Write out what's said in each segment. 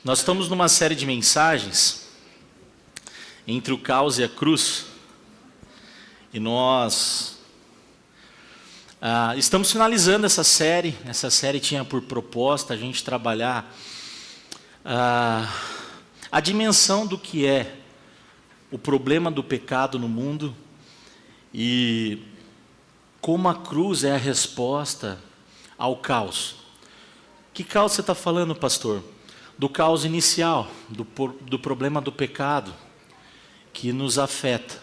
Nós estamos numa série de mensagens entre o caos e a cruz, e nós estamos finalizando essa série. Essa série tinha por proposta a gente trabalhar a dimensão do que é o problema do pecado no mundo e como a cruz é a resposta ao caos. Que caos você está falando, pastor? Do caos inicial, do problema do pecado que nos afeta.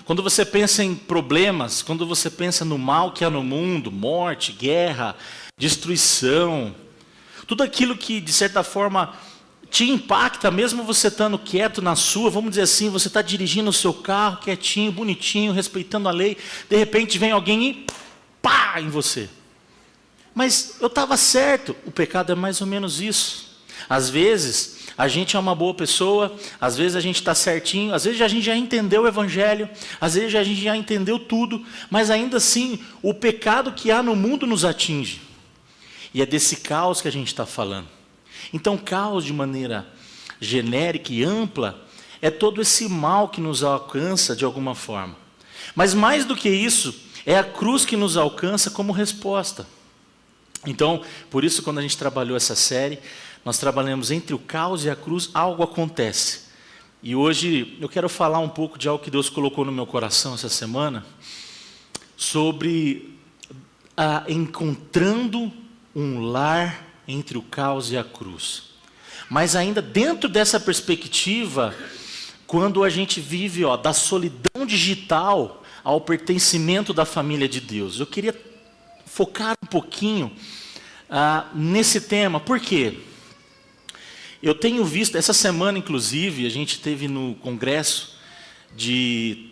Quando você pensa em problemas, quando você pensa no mal que há no mundo, morte, guerra, destruição, tudo aquilo que de certa forma te impacta, mesmo você estando quieto na sua, vamos dizer assim, você está dirigindo o seu carro, quietinho, bonitinho, respeitando a lei, de repente vem alguém e pá em você. Mas eu estava certo, o pecado é mais ou menos isso. Às vezes, a gente é uma boa pessoa, às vezes a gente está certinho, às vezes a gente já entendeu o Evangelho, às vezes a gente já entendeu tudo, mas ainda assim, o pecado que há no mundo nos atinge. E é desse caos que a gente está falando. Então, caos de maneira genérica e ampla, é todo esse mal que nos alcança de alguma forma. Mas mais do que isso, é a cruz que nos alcança como resposta. Então, por isso, quando a gente trabalhou essa série, nós trabalhamos entre o caos e a cruz, algo acontece. E hoje eu quero falar um pouco de algo que Deus colocou no meu coração essa semana, sobre encontrando um lar entre o caos e a cruz. Mas ainda dentro dessa perspectiva, quando a gente vive da solidão digital ao pertencimento da família de Deus. Eu queria focar um pouquinho nesse tema. Por quê? Eu tenho visto, essa semana inclusive, a gente teve no congresso,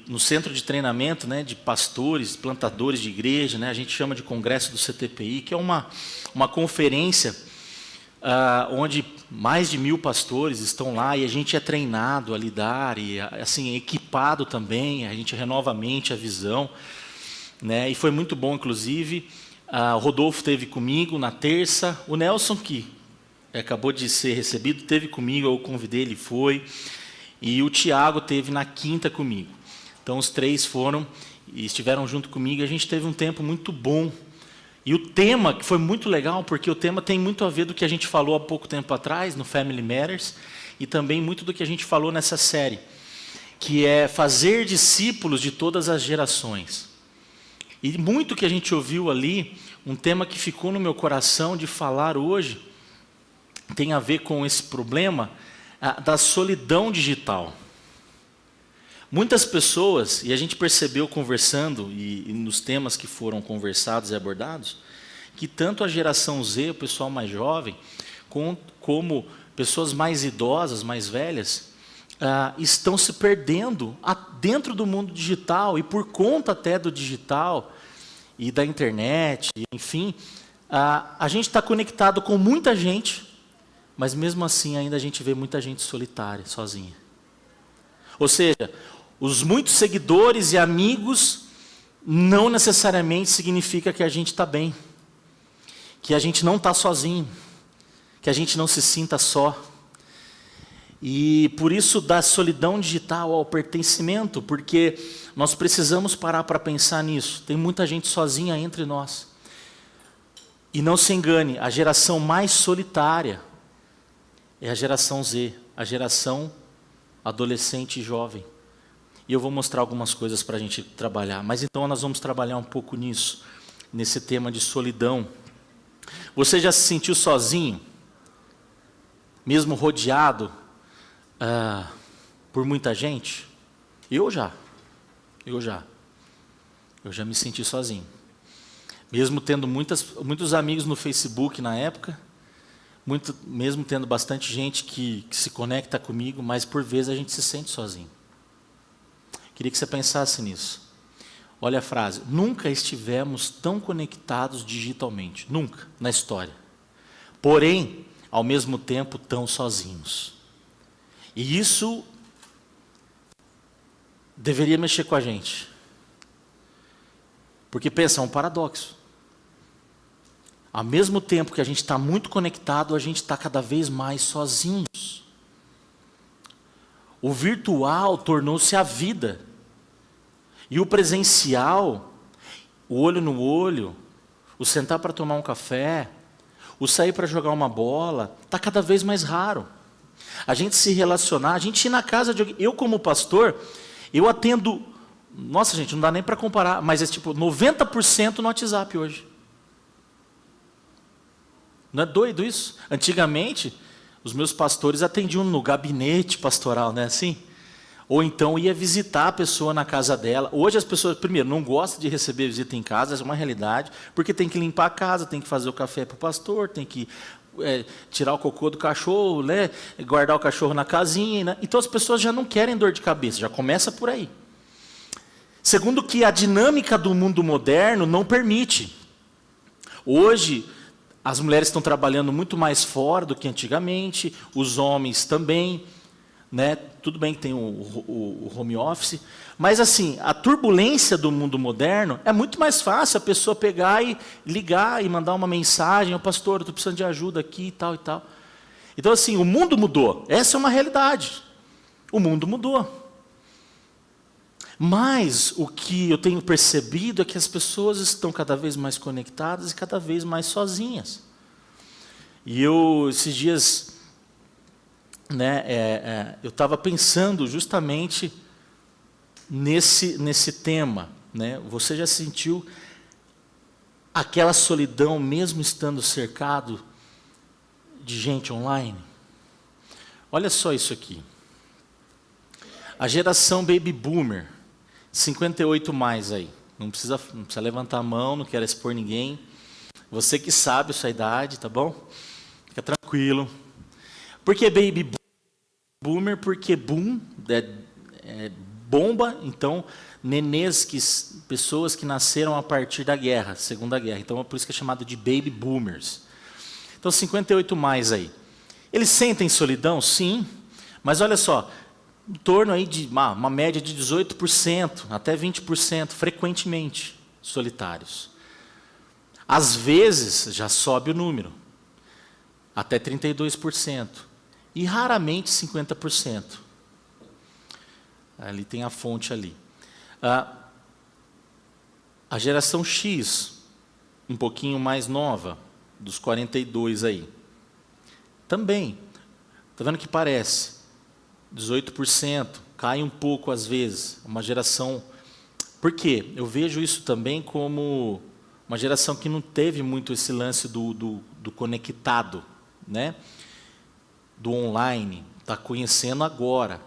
no centro de treinamento, de pastores, plantadores de igreja, a gente chama de congresso do CTPI, que é uma conferência onde mais de 1000 pastores estão lá e a gente é treinado a lidar e assim, equipado também, a gente renova a mente, a visão, e foi muito bom inclusive. O Rodolfo esteve comigo na terça, o Nelson, que acabou de ser recebido, esteve comigo, eu o convidei, ele foi, e o Tiago esteve na quinta comigo. Então os três foram e estiveram junto comigo, e a gente teve um tempo muito bom. E o tema, que foi muito legal, porque o tema tem muito a ver do que a gente falou há pouco tempo atrás, no Family Matters, e também muito do que a gente falou nessa série, que é fazer discípulos de todas as gerações. E muito que a gente ouviu ali, um tema que ficou no meu coração de falar hoje, tem a ver com esse problema da solidão digital. Muitas pessoas, e a gente percebeu conversando, e nos temas que foram conversados e abordados, que tanto a geração Z, o pessoal mais jovem, como pessoas mais idosas, mais velhas, estão se perdendo dentro do mundo digital, e por conta até do digital e da internet, enfim, a gente está conectado com muita gente, mas mesmo assim ainda a gente vê muita gente solitária, sozinha. Ou seja, os muitos seguidores e amigos não necessariamente significa que a gente está bem, que a gente não está sozinho, que a gente não se sinta só. E por isso da solidão digital ao pertencimento, porque nós precisamos parar para pensar nisso. Tem muita gente sozinha entre nós. E não se engane, a geração mais solitária é a geração Z, a geração adolescente e jovem. E eu vou mostrar algumas coisas para a gente trabalhar. Mas então nós vamos trabalhar um pouco nisso, nesse tema de solidão. Você já se sentiu sozinho? Mesmo rodeado por muita gente? Eu já me senti sozinho. Mesmo tendo muitos amigos no Facebook na época, mesmo tendo bastante gente que se conecta comigo, mas por vezes a gente se sente sozinho. Queria que você pensasse nisso. Olha a frase: nunca estivemos tão conectados digitalmente, nunca na história. Porém, ao mesmo tempo, tão sozinhos. E isso deveria mexer com a gente. Porque pensa, é um paradoxo. Ao mesmo tempo que a gente está muito conectado, a gente está cada vez mais sozinhos. O virtual tornou-se a vida. E o presencial, o olho no olho, o sentar para tomar um café, o sair para jogar uma bola, está cada vez mais raro. A gente se relacionar, a gente ir na casa de alguém. Eu, como pastor, eu atendo... Nossa, gente, não dá nem para comparar, mas é tipo 90% no WhatsApp hoje. Não é doido isso? Antigamente, os meus pastores atendiam no gabinete pastoral, né? Assim? Ou então ia visitar a pessoa na casa dela. Hoje as pessoas, primeiro, não gostam de receber visita em casa, essa é uma realidade, porque tem que limpar a casa, tem que fazer o café para o pastor, tem que tirar o cocô do cachorro, né? Guardar o cachorro na casinha. Né? Então as pessoas já não querem dor de cabeça, já começa por aí. Segundo que a dinâmica do mundo moderno não permite. Hoje, as mulheres estão trabalhando muito mais fora do que antigamente, os homens também, né? Tudo bem que tem o home office, mas assim, a turbulência do mundo moderno é muito mais fácil a pessoa pegar e ligar e mandar uma mensagem, ô pastor, eu estou precisando de ajuda aqui e tal e tal. Então assim, o mundo mudou, essa é uma realidade, o mundo mudou. Mas o que eu tenho percebido é que as pessoas estão cada vez mais conectadas e cada vez mais sozinhas. E eu, esses dias, né, eu estava pensando justamente nesse tema. Né? Você já sentiu aquela solidão mesmo estando cercado de gente online? Olha só isso aqui. A geração Baby Boomer, 58 mais aí. Não precisa levantar a mão, não quero expor ninguém. Você que sabe a sua idade, tá bom? Fica tranquilo. Por que Baby Boomer? Porque boom é bomba, então nenês, pessoas que nasceram a partir da guerra, Segunda Guerra. Então é por isso que é chamado de Baby Boomers. Então 58 mais aí. Eles sentem solidão? Sim. Mas olha só, em torno aí de uma média de 18%, até 20%, frequentemente solitários. Às vezes, já sobe o número, até 32%, e raramente 50%. Ali tem a fonte ali. A geração X, um pouquinho mais nova, dos 42 aí, também, está vendo que parece? 18%, cai um pouco às vezes, uma geração... Por quê? Eu vejo isso também como uma geração que não teve muito esse lance do conectado, né? Do online, está conhecendo agora.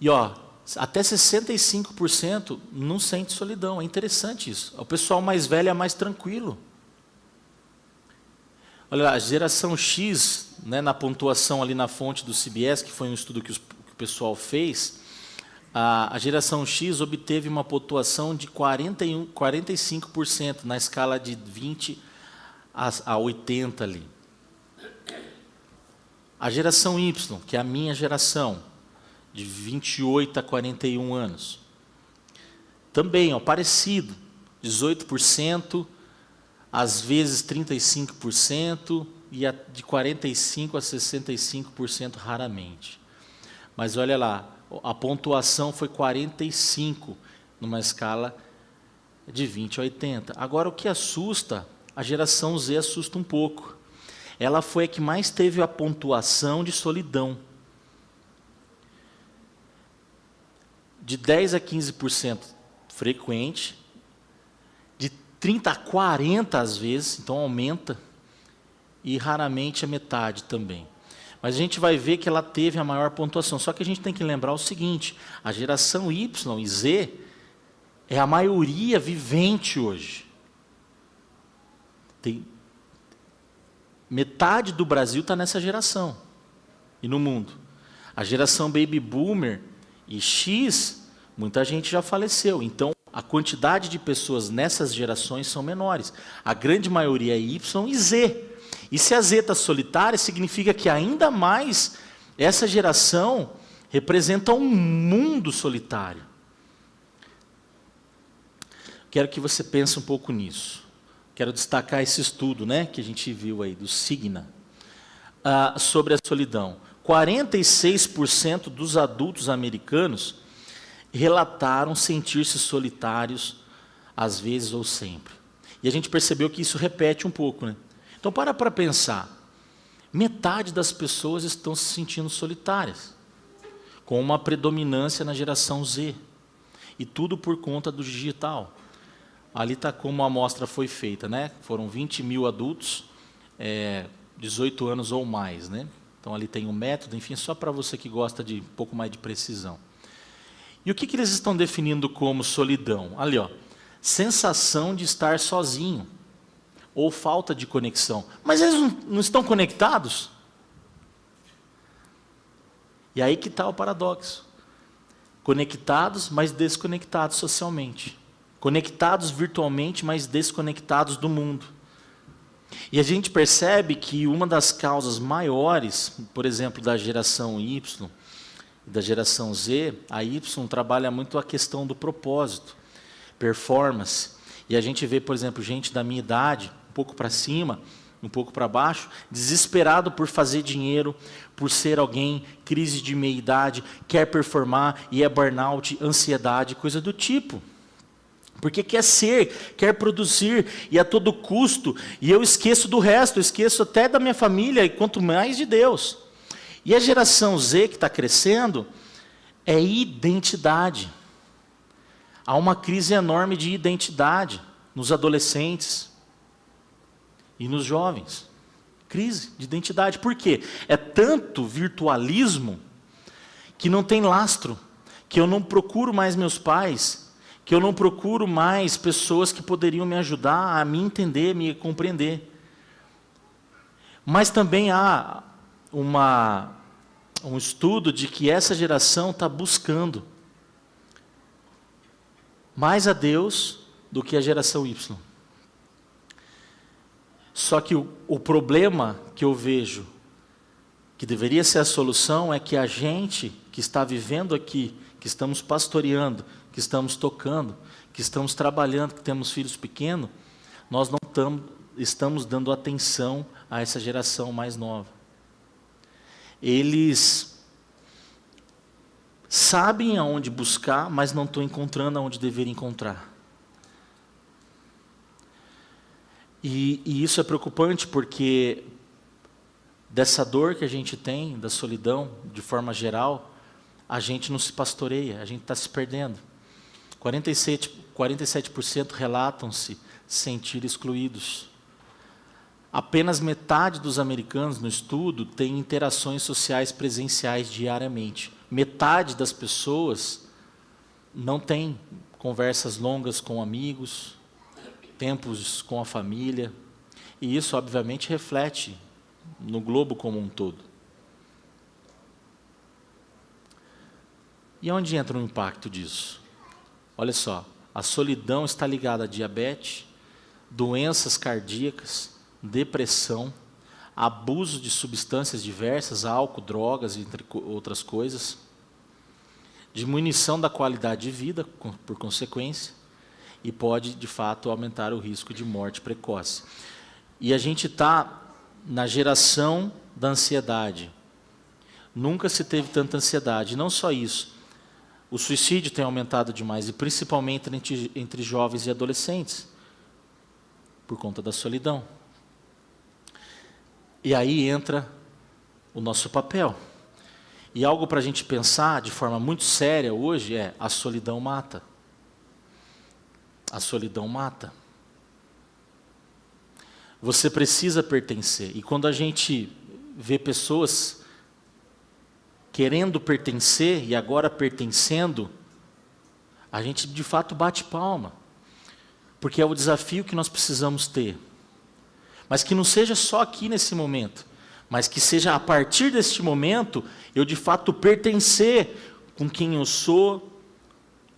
E ó, até 65% não sente solidão, é interessante isso. O pessoal mais velho é mais tranquilo. Olha, a geração X, né, na pontuação ali na fonte do CBS, que foi um estudo que o pessoal fez, a geração X obteve uma pontuação de 45% na escala de 20 a 80 ali. A geração Y, que é a minha geração, de 28 a 41 anos, também, ó, parecido, 18%, às vezes 35%, e de 45% a 65% raramente. Mas olha lá, a pontuação foi 45, numa escala de 20 a 80. Agora, o que assusta, a geração Z assusta um pouco. Ela foi a que mais teve a pontuação de solidão. De 10 a 15% frequente, de 30 a 40 às vezes, então aumenta, e raramente a metade também. Mas a gente vai ver que ela teve a maior pontuação. Só que a gente tem que lembrar o seguinte, a geração Y e Z é a maioria vivente hoje. Metade do Brasil está nessa geração, e no mundo. A geração Baby Boomer e X, muita gente já faleceu, então a quantidade de pessoas nessas gerações são menores. A grande maioria é Y e Z. E se a Z está solitária, significa que ainda mais essa geração representa um mundo solitário. Quero que você pense um pouco nisso. quero destacar esse estudo, né, que a gente viu aí, do Cigna, sobre a solidão. 46% dos adultos americanos relataram sentir-se solitários, às vezes ou sempre. E a gente percebeu que isso repete um pouco, né? Então, para pensar. Metade das pessoas estão se sentindo solitárias, com uma predominância na geração Z. E tudo por conta do digital. Ali está como a amostra foi feita, né? Foram 20 mil adultos, 18 anos ou mais, né? Então, ali tem um método, enfim, só para você que gosta de um pouco mais de precisão. E o que eles estão definindo como solidão? Ali, ó, sensação de estar sozinho, ou falta de conexão. Mas eles não estão conectados? E aí que está o paradoxo. Conectados, mas desconectados socialmente. Conectados virtualmente, mas desconectados do mundo. E a gente percebe que uma das causas maiores, por exemplo, da geração Y, da geração Z, a Y trabalha muito a questão do propósito, performance. E a gente vê, por exemplo, gente da minha idade, um pouco para cima, um pouco para baixo, desesperado por fazer dinheiro, por ser alguém, crise de meia-idade, quer performar, e é burnout, ansiedade, coisa do tipo. Porque quer ser, quer produzir, e a todo custo, e eu esqueço do resto, eu esqueço até da minha família, e quanto mais de Deus. E a geração Z que está crescendo, é identidade. Há uma crise enorme de identidade nos adolescentes e nos jovens. Crise de identidade. Por quê? É tanto virtualismo que não tem lastro, que eu não procuro mais meus pais, que eu não procuro mais pessoas que poderiam me ajudar a me entender, me compreender. Mas também há um estudo de que essa geração está buscando mais a Deus do que a geração Y. Só que o problema que eu vejo, que deveria ser a solução, é que a gente que está vivendo aqui, que estamos pastoreando, que estamos tocando, que estamos trabalhando, que temos filhos pequenos, nós não estamos dando atenção a essa geração mais nova. Eles sabem aonde buscar, mas não estão encontrando aonde deveriam encontrar. E isso é preocupante porque dessa dor que a gente tem, da solidão, de forma geral, a gente não se pastoreia, a gente está se perdendo. 47% relatam-se sentir excluídos. Apenas metade dos americanos no estudo tem interações sociais presenciais diariamente. Metade das pessoas não tem conversas longas com amigos, tempos com a família. E isso, obviamente, reflete no globo como um todo. E onde entra o impacto disso? Olha só, a solidão está ligada a diabetes, doenças cardíacas, depressão, abuso de substâncias diversas, álcool, drogas, entre outras coisas, diminuição da qualidade de vida, por consequência, e pode, de fato, aumentar o risco de morte precoce. E a gente está na geração da ansiedade. Nunca se teve tanta ansiedade. Não só isso, o suicídio tem aumentado demais, e principalmente entre jovens e adolescentes, por conta da solidão. E aí entra o nosso papel. E algo para a gente pensar de forma muito séria hoje é: a solidão mata. A solidão mata. Você precisa pertencer. E quando a gente vê pessoas querendo pertencer e agora pertencendo, a gente de fato bate palma. Porque é o desafio que nós precisamos ter. Mas que não seja só aqui nesse momento, mas que seja a partir deste momento, eu de fato pertencer com quem eu sou,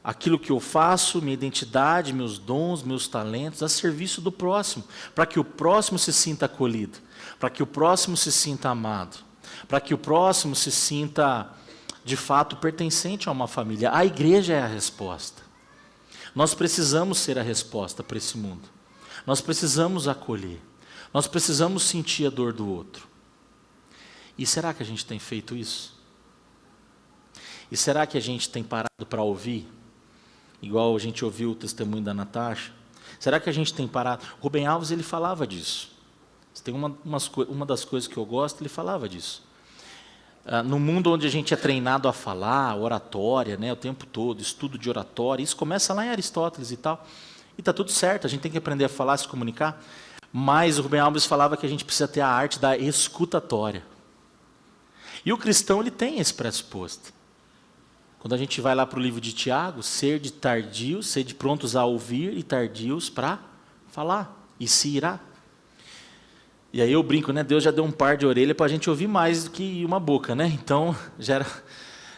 aquilo que eu faço, minha identidade, meus dons, meus talentos, a serviço do próximo, para que o próximo se sinta acolhido, para que o próximo se sinta amado, para que o próximo se sinta, de fato, pertencente a uma família. A igreja é a resposta. Nós precisamos ser a resposta para esse mundo. Nós precisamos acolher. Nós precisamos sentir a dor do outro. E será que a gente tem feito isso? E será que a gente tem parado para ouvir? Igual a gente ouviu o testemunho da Natasha. Será que a gente tem parado? O Rubem Alves, ele falava disso. Tem uma das coisas que eu gosto, ele falava disso. No mundo onde a gente é treinado a falar, oratória, né, o tempo todo, estudo de oratória, isso começa lá em Aristóteles e tal. E está tudo certo, a gente tem que aprender a falar, se comunicar. Mas o Rubem Alves falava que a gente precisa ter a arte da escutatória. E o cristão, ele tem esse pressuposto. Quando a gente vai lá para o livro de Tiago, ser de tardios, ser de prontos a ouvir e tardios para falar, e se irá. E aí eu brinco, né? Deus já deu um par de orelha para a gente ouvir mais do que uma boca, né? Então, já era,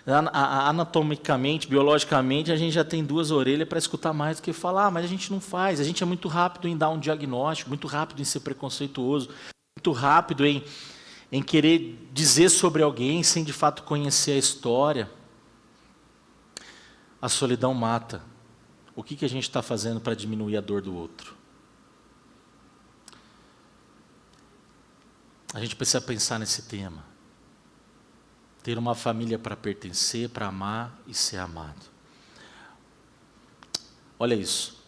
anatomicamente, biologicamente, a gente já tem 2 orelhas para escutar mais do que falar, mas a gente não faz. A gente é muito rápido em dar um diagnóstico, muito rápido em ser preconceituoso, muito rápido em querer dizer sobre alguém sem de fato conhecer a história. A solidão mata. O que a gente está fazendo para diminuir a dor do outro? A gente precisa pensar nesse tema. Ter uma família para pertencer, para amar e ser amado. Olha isso.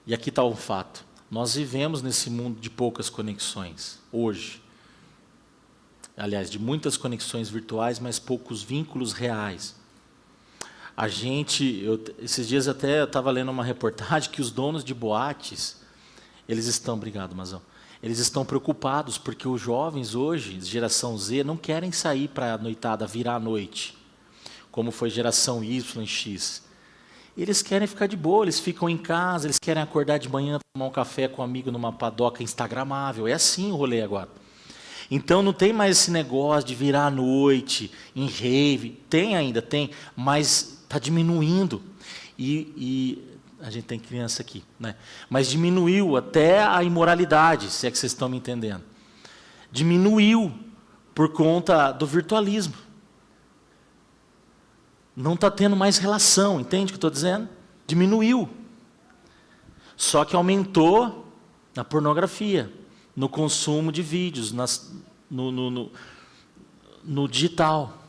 E aqui está um fato. Nós vivemos nesse mundo de poucas conexões, hoje. Aliás, de muitas conexões virtuais, mas poucos vínculos reais. Esses dias até eu estava lendo uma reportagem que os donos de boates, obrigado, Mazão, eles estão preocupados porque os jovens hoje, geração Z, não querem sair para a noitada, virar à noite, como foi geração Y, X. Eles querem ficar de boa, eles ficam em casa, eles querem acordar de manhã, tomar um café com um amigo numa padoca instagramável. É assim o rolê agora. Então não tem mais esse negócio de virar à noite, em rave. Tem ainda, tem, mas está diminuindo. E a gente tem criança aqui, né? Mas diminuiu até a imoralidade, se é que vocês estão me entendendo. Diminuiu por conta do virtualismo. Não está tendo mais relação, entende o que eu estou dizendo? Diminuiu. Só que aumentou na pornografia, no consumo de vídeos, no digital.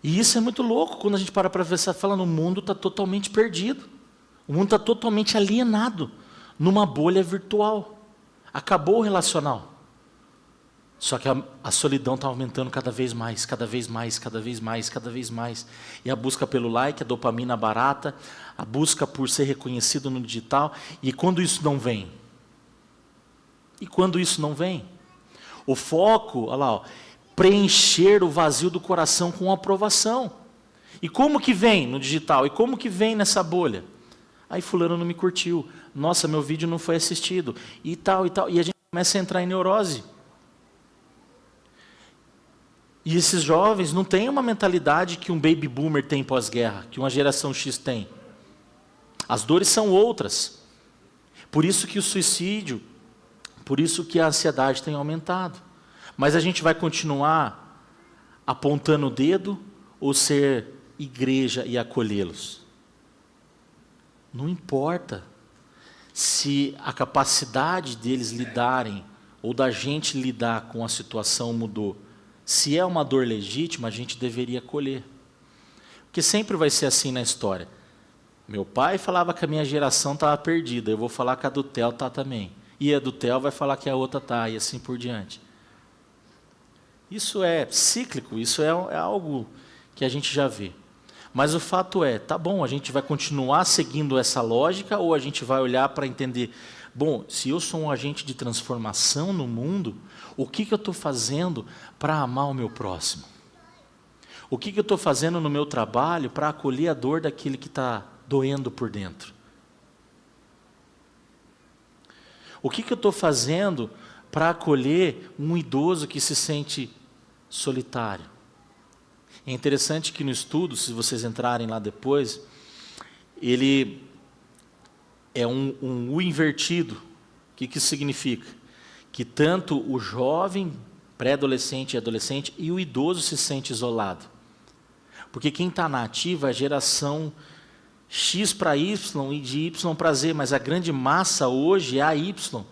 E isso é muito louco, quando a gente para pensar, fala, no mundo está totalmente perdido. O mundo está totalmente alienado numa bolha virtual. Acabou o relacional. Só que a solidão está aumentando cada vez mais, cada vez mais, cada vez mais, cada vez mais. E a busca pelo like, a dopamina barata, a busca por ser reconhecido no digital. E quando isso não vem? E quando isso não vem? O foco, olha lá, ó, preencher o vazio do coração com aprovação. E como que vem no digital? E como que vem nessa bolha? Aí fulano não me curtiu. Nossa, meu vídeo não foi assistido. E tal, e tal. E a gente começa a entrar em neurose. E esses jovens não têm uma mentalidade que um baby boomer tem pós-guerra, que uma geração X tem. As dores são outras. Por isso que o suicídio, por isso que a ansiedade tem aumentado. Mas a gente vai continuar apontando o dedo ou ser igreja e acolhê-los? Não importa se a capacidade deles lidarem ou da gente lidar com a situação mudou. Se é uma dor legítima, a gente deveria acolher. Porque sempre vai ser assim na história. Meu pai falava que a minha geração estava perdida, eu vou falar que a do Theo está também. E a do Theo vai falar que a outra está, e assim por diante. Isso é cíclico, isso é algo que a gente já vê. Mas o fato é, tá bom, a gente vai continuar seguindo essa lógica ou a gente vai olhar para entender, bom, se eu sou um agente de transformação no mundo, o que eu estou fazendo para amar o meu próximo? O que eu estou fazendo no meu trabalho para acolher a dor daquele que está doendo por dentro? O que eu estou fazendo para acolher um idoso que se sente solitário? É interessante que no estudo, se vocês entrarem lá depois, ele é um U invertido. O que isso significa? Que tanto o jovem, pré-adolescente e adolescente, e o idoso se sente isolado. Porque quem está na ativa é a geração X para Y e de Y para Z, mas a grande massa hoje é a Y. O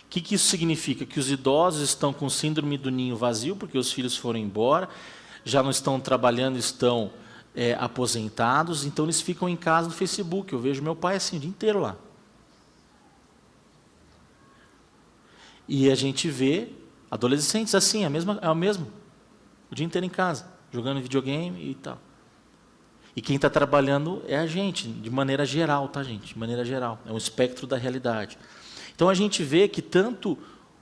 que isso significa? Que os idosos estão com síndrome do ninho vazio, porque os filhos foram embora, já não estão trabalhando, estão aposentados, então eles ficam em casa no Facebook. Eu vejo meu pai assim o dia inteiro lá. E a gente vê adolescentes assim, é o mesmo, o dia inteiro em casa, jogando videogame e tal. E quem está trabalhando é a gente, de maneira geral, tá, gente? De maneira geral, é um espectro da realidade. Então a gente vê que tanto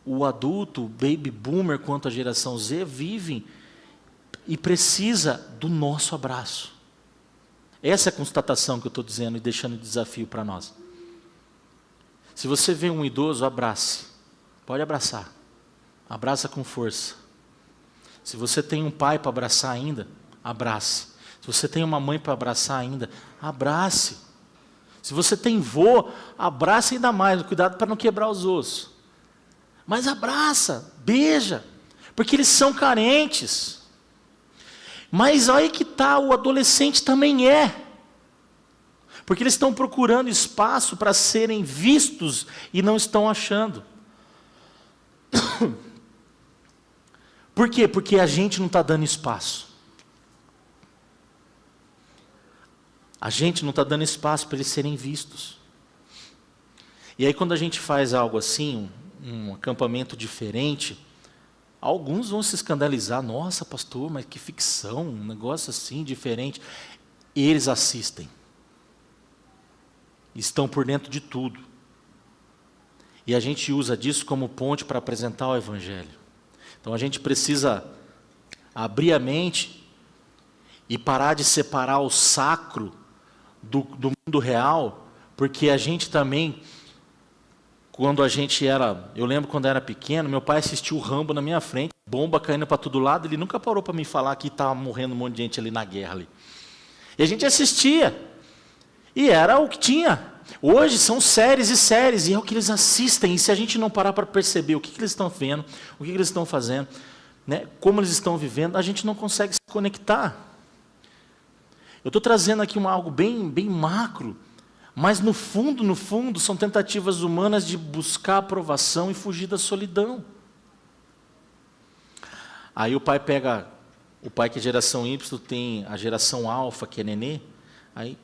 o adulto, o baby boomer, quanto a geração Z vivem e precisa do nosso abraço. Essa é a constatação que eu estou dizendo e deixando de desafio para nós. Se você vê um idoso, abrace. Pode abraçar. Abraça com força. Se você tem um pai para abraçar ainda, abrace. Se você tem uma mãe para abraçar ainda, abrace. Se você tem vô, abraça ainda mais. Cuidado para não quebrar os ossos. Mas abraça, beija. Porque eles são carentes. Mas aí que está, o adolescente também é. Porque eles estão procurando espaço para serem vistos e não estão achando. Por quê? Porque a gente não está dando espaço. A gente não está dando espaço para eles serem vistos. E aí quando a gente faz algo assim, um acampamento diferente, alguns vão se escandalizar. Nossa, pastor, mas que ficção, um negócio assim, diferente. Eles assistem. Estão por dentro de tudo. E a gente usa disso como ponte para apresentar o Evangelho. Então a gente precisa abrir a mente e parar de separar o sacro do mundo real, porque a gente também, quando a gente era, eu lembro quando era pequeno, meu pai assistiu o Rambo na minha frente, bomba caindo para todo lado, ele nunca parou para me falar que estava morrendo um monte de gente ali na guerra ali. E a gente assistia, e era o que tinha. Hoje são séries e séries, e é o que eles assistem, e se a gente não parar para perceber o que eles estão vendo, o que eles estão fazendo, né, como eles estão vivendo, a gente não consegue se conectar. Eu estou trazendo aqui algo bem macro, mas no fundo, são tentativas humanas de buscar aprovação e fugir da solidão. Aí o pai que é geração Y, tem a geração alfa, que é nenê, aí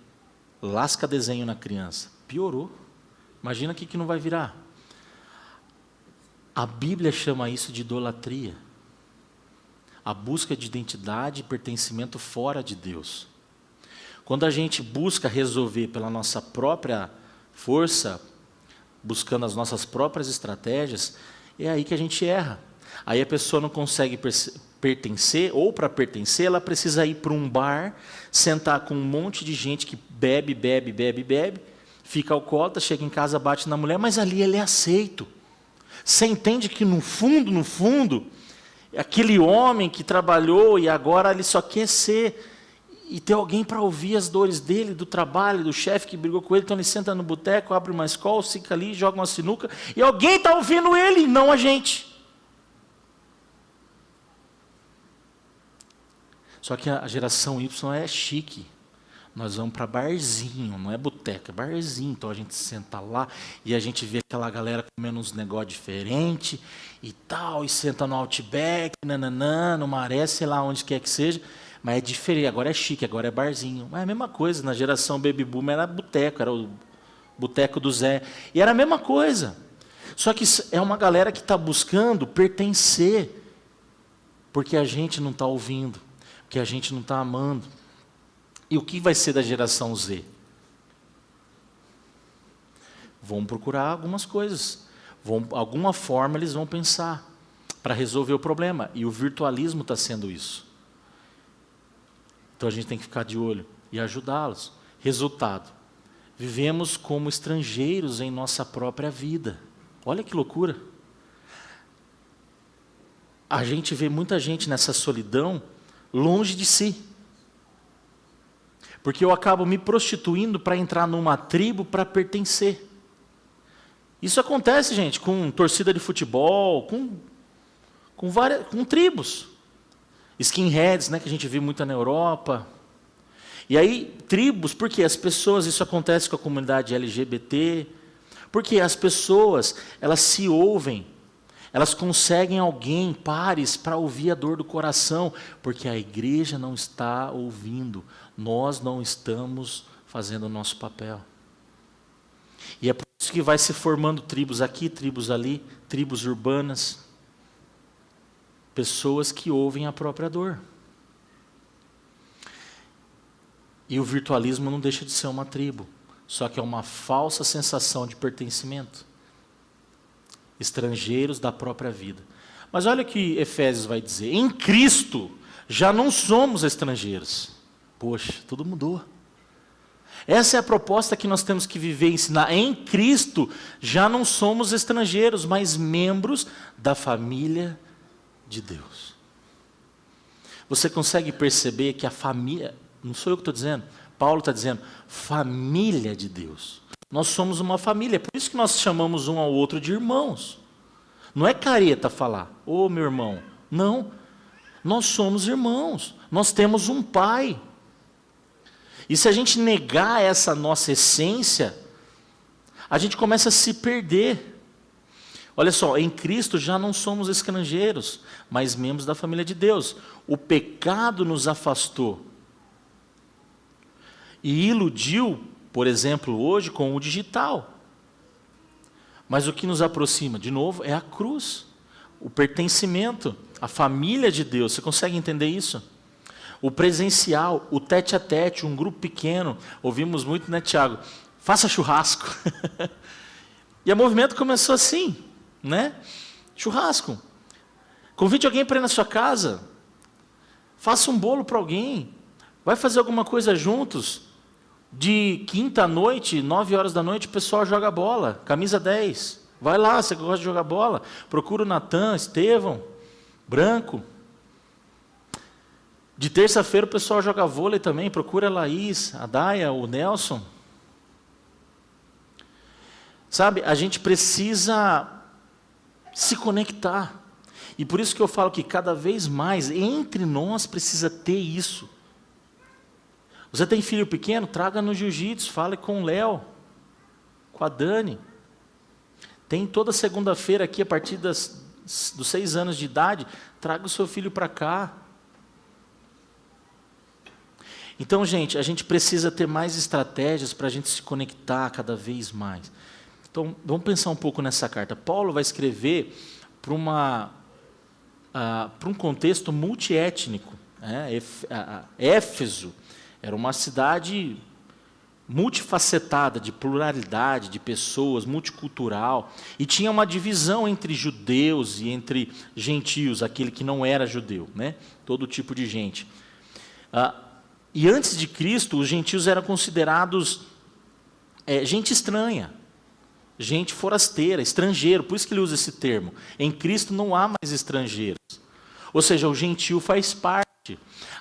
lasca desenho na criança. Piorou. Imagina o que não vai virar. A Bíblia chama isso de idolatria. A busca de identidade e pertencimento fora de Deus. Quando a gente busca resolver pela nossa própria força, buscando as nossas próprias estratégias, é aí que a gente erra. Aí a pessoa não consegue pertencer, ou para pertencer, ela precisa ir para um bar, sentar com um monte de gente que bebe, fica alcoólatra, chega em casa, bate na mulher, mas ali ele é aceito. Você entende que no fundo, aquele homem que trabalhou e agora ele só quer ser e ter alguém para ouvir as dores dele, do trabalho, do chefe que brigou com ele, então ele senta no boteco, abre uma escola, fica ali, joga uma sinuca, e alguém está ouvindo ele, não a gente. Só que a geração Y é chique. Nós vamos para barzinho, não é boteca, é barzinho. Então a gente senta lá e a gente vê aquela galera comendo uns negócios diferentes e tal, e senta no Outback, no Maré, sei lá onde quer que seja. Mas é diferente, agora é chique, agora é barzinho. Mas é a mesma coisa, na geração Baby Boom era boteco, era o boteco do Zé. E era a mesma coisa. Só que é uma galera que está buscando pertencer, porque a gente não está ouvindo, porque a gente não está amando. E o que vai ser da geração Z? Vão procurar algumas coisas. Alguma forma eles vão pensar para resolver o problema. E o virtualismo está sendo isso. Então a gente tem que ficar de olho e ajudá-los. Resultado: vivemos como estrangeiros em nossa própria vida. Olha que loucura. A gente vê muita gente nessa solidão longe de si. Porque eu acabo me prostituindo para entrar numa tribo para pertencer. Isso acontece, gente, com torcida de futebol, com tribos. Skinheads, né, que a gente vê muito na Europa. E aí, tribos, porque as pessoas, isso acontece com a comunidade LGBT, porque as pessoas, elas se ouvem, elas conseguem alguém, pares, para ouvir a dor do coração, porque a igreja não está ouvindo, nós não estamos fazendo o nosso papel. E é por isso que vai se formando tribos aqui, tribos ali, tribos urbanas, pessoas que ouvem a própria dor. E o virtualismo não deixa de ser uma tribo, só que é uma falsa sensação de pertencimento. Estrangeiros da própria vida. Mas olha o que Efésios vai dizer. Em Cristo já não somos estrangeiros. Poxa, tudo mudou. Essa é a proposta que nós temos que viver e ensinar. Em Cristo já não somos estrangeiros, mas membros da família de Deus. Você consegue perceber que a família, não sou eu que estou dizendo, Paulo está dizendo, família de Deus. Nós somos uma família, é por isso que nós chamamos um ao outro de irmãos. Não é careta falar, ô meu irmão. Não, nós somos irmãos, nós temos um pai. E se a gente negar essa nossa essência, a gente começa a se perder. Olha só, em Cristo já não somos estrangeiros, mas membros da família de Deus. O pecado nos afastou e iludiu, por exemplo, hoje com o digital. Mas o que nos aproxima, de novo, é a cruz, o pertencimento, a família de Deus. Você consegue entender isso? O presencial, o tete a tete, um grupo pequeno. Ouvimos muito, né, Tiago? Faça churrasco. E o movimento começou assim, né? Churrasco. Convide alguém para ir na sua casa. Faça um bolo para alguém. Vai fazer alguma coisa juntos. De quinta à noite, 9 horas da noite, o pessoal joga bola, camisa 10. Vai lá, você gosta de jogar bola. Procura o Natan, Estevão, Branco. De terça-feira o pessoal joga vôlei também, procura a Laís, a Daia, o Nelson. Sabe, a gente precisa se conectar. E por isso que eu falo que cada vez mais, entre nós, precisa ter isso. Você tem filho pequeno? Traga no jiu-jitsu, fale com o Léo, com a Dani. Tem toda segunda-feira aqui, a partir dos 6 anos de idade, traga o seu filho para cá. Então, gente, a gente precisa ter mais estratégias para a gente se conectar cada vez mais. Então, vamos pensar um pouco nessa carta. Paulo vai escrever para um contexto multiétnico. Éfeso era uma cidade multifacetada, de pluralidade, de pessoas, multicultural. E tinha uma divisão entre judeus e entre gentios, aquele que não era judeu, né? Todo tipo de gente. E antes de Cristo, os gentios eram considerados gente estranha, gente forasteira, estrangeiro, por isso que ele usa esse termo. Em Cristo não há mais estrangeiros. Ou seja, o gentio faz parte.